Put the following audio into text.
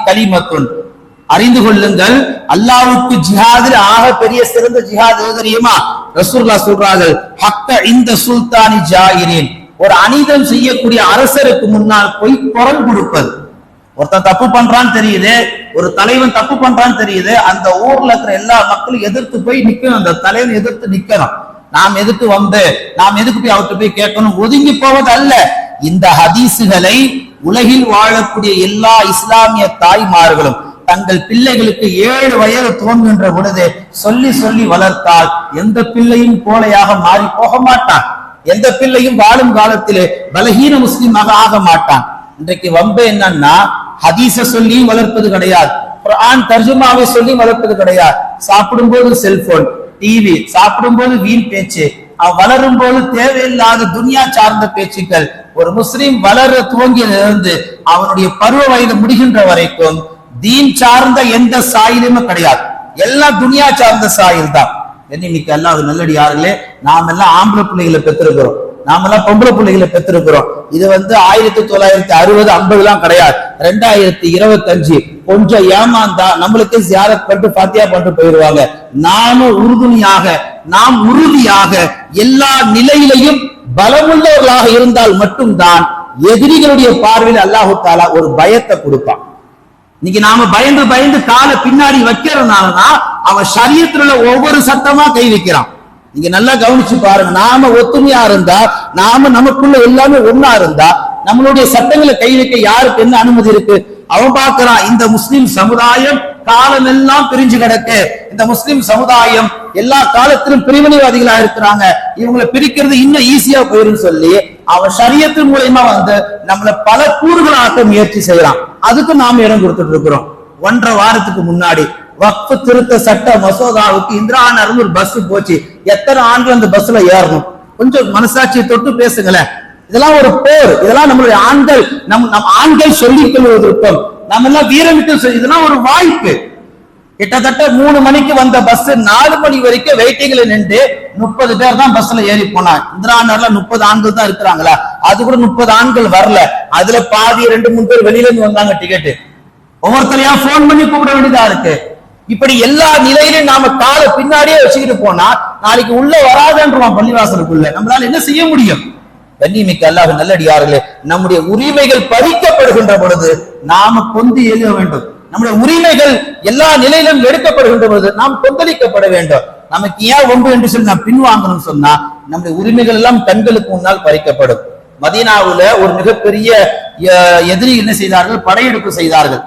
கலிமத்துன், அறிந்து கொள்ளுங்கள், அல்லாஹ்வுக்கு ஜிஹாதில் ஆக பெரிய சிறந்த ஜிஹாத் எது தெரியுமா? ரசூலுல்லாஹ் சொல்றார்கள், ஹக்க இந்த சுல்தானி ஜாயிரின், ஒரு அநீதம் செய்யக்கூடிய அரசருக்கு முன்னால் போய் குரல் கொடுப்பது. ஒருத்தன் தப்பு பண்றான்னு தெரியுது, ஒரு தலைவன் தப்பு பண்றான்னு தெரியுது, அந்த ஊர்ல இருக்கிற எல்லா மக்களும் எதிர்த்து போய் நிக்கணும், அந்த தலைவன் எதிர்த்து நிக்கணும். நாம் எதுக்கு வந்து நாம் எதுக்கு போய் அவர்கிட்ட போய் கேட்கணும், ஒதுங்கி போவது அல்ல. இந்த ஹதீசுகளை உலகில் வாழக்கூடிய எல்லா இஸ்லாமிய தாய்மார்களும் தங்கள் பிள்ளைகளுக்கு 7 வயது தோன்றுகின்ற பொழுது சொல்லி சொல்லி வளர்த்தால் எந்த பிள்ளையும் கோழையாக மாறி போக மாட்டான், எந்த பிள்ளையும் வாழும் காலத்திலே பலகீன முஸ்லிமாக ஆக மாட்டான். இன்றைக்கு வம்பு என்னன்னா, ஹதீஸ சொல்லி வளர்ப்பது கிடையாது, குர்ஆன் தர்ஜுமாவை சொல்லி வளர்ப்பது கிடையாது. சாப்பிடும் போது செல்போன், டிவி, சாப்பிடும் போது வீண் பேச்சு, வளரும் போது தேவையில்லாத துனியா சார்ந்த பேச்சுக்கள். ஒரு முஸ்லிம் வளர துவங்கியிலிருந்து அவனுடைய பருவ வயது முடிகின்ற வரைக்கும் தீன் சார்ந்த எந்த சாயிலுமே கிடையாது, எல்லாம் துனியா சார்ந்த சாயில் தான். இன்னைக்கு அல்லாஹ் நல்லடியார்களே, நாம் எல்லாம் ஆம்பளை பிள்ளைகளை பெற்றிருக்கிறோம், நாமெல்லாம் பொம்பளை பிள்ளைகளை பெற்றிருக்கிறோம். இது 1960 50 கிடையாது, 2025. கொஞ்சம் ஏமாந்தா நம்மளுக்கு ஜியாரத் பண்ணிட்டு ஃபாத்தியா பண்ணிட்டு போயிடுவாங்க. நாமும் உறுதுணையாக, நாம் உறுதியாக எல்லா நிலையிலையும் பலமுள்ளவர்களாக இருந்தால் மட்டும்தான் எதிரிகளுடைய பார்வையில் அல்லாஹு தாலா ஒரு பயத்தை கொடுப்பான். இன்னைக்கு நாம பயந்து பயந்து காலை பின்னாடி வைக்கிறதுனாலதான் அவன் ஷரியத்துல ஒவ்வொரு சட்டமா கை வைக்கிறான். நீங்க நல்லா கவனிச்சு பாருங்க, நாம ஒத்துமையா இருந்தா, நாம நமக்குள்ள எல்லாமே ஒன்னா இருந்தா, நம்மளுடைய சட்டங்களை கை வைக்க யாருக்கு என்ன அனுமதி இருக்கு? அவன் பார்க்கிறான், இந்த முஸ்லிம் சமுதாயம் காலம் எல்லாம் பிரிஞ்சு கிடக்கு, இந்த முஸ்லிம் சமுதாயம் எல்லா காலத்திலும் பிரிவினைவாதிகளா இருக்கிறாங்க, இவங்களை பிரிக்கிறது இன்னும் ஈஸியா போயிரும் சொல்லி அவன் ஷரியத்தின் மூலமா வந்து நம்மள பல கூறுகளாக்க முயற்சி செய்யறான். அதுக்கு நாம இடம் கொடுத்துட்டு இருக்கிறோம். 1.5 வாரத்துக்கு முன்னாடி வக்ஃப் திருத்த சட்ட மசோதாவுக்கு இந்திரா நகர்னு ஒரு பஸ் போச்சு. எத்தனை ஆண்கள் அந்த பஸ்ல ஏறணும்? கொஞ்சம் மனசாட்சியை தொட்டு பேசுங்களேன். இதெல்லாம் ஒரு போர், இதெல்லாம் நம்மளுடைய ஆண்கள் நம் ஆண்கள் சொல்லிக் கொள்வதற்கும் நம்ம எல்லாம் வீரமிட்டு, இதெல்லாம் ஒரு வாய்ப்பு. கிட்டத்தட்ட 3 மணிக்கு வந்த பஸ் 4 மணி வரைக்கும் வெயிட்டிங்ல நின்று 30 பேர் தான் பஸ்ல ஏறி போனாங்க. இந்திரா நகர்ல 30 ஆண்கள் தான் இருக்கிறாங்களா? அது கூட 30 ஆண்கள் வரல, அதுல பாதி 2-3 பேர் வெளியில இருந்து வந்தாங்க டிக்கெட். ஒவ்வொருத்தரையா போன் பண்ணி கூப்பிட வேண்டியதா இருக்கு. இப்படி எல்லா நிலையிலும் நாம காலை பின்னாடியே வச்சுக்கிட்டு போனா நாளைக்கு உள்ள வராதுன்றோம் பள்ளிவாசலுக்குள்ள. நம்மளால என்ன செய்ய முடியும்? கண்ணியமிக்க அல்லாஹ் நல்லடியார்களே, நம்முடைய உரிமைகள் பறிக்கப்படுகின்ற பொழுது நாம கொந்து எழுத வேண்டும். நம்முடைய உரிமைகள் எல்லா நிலையிலும் எடுக்கப்படுகின்ற பொழுது நாம் கொந்தளிக்கப்பட வேண்டும். நமக்கு ஏன் ஒன்று என்று சொல்லி நாம் பின்வாங்கணும் சொன்னா நம்முடைய உரிமைகள் எல்லாம் கண்களுக்கு முன்னால் பறிக்கப்படும். மதீனாவுல ஒரு மிகப்பெரிய எதிரி என்ன செய்தார்கள்? படையெடுப்பு செய்தார்கள்.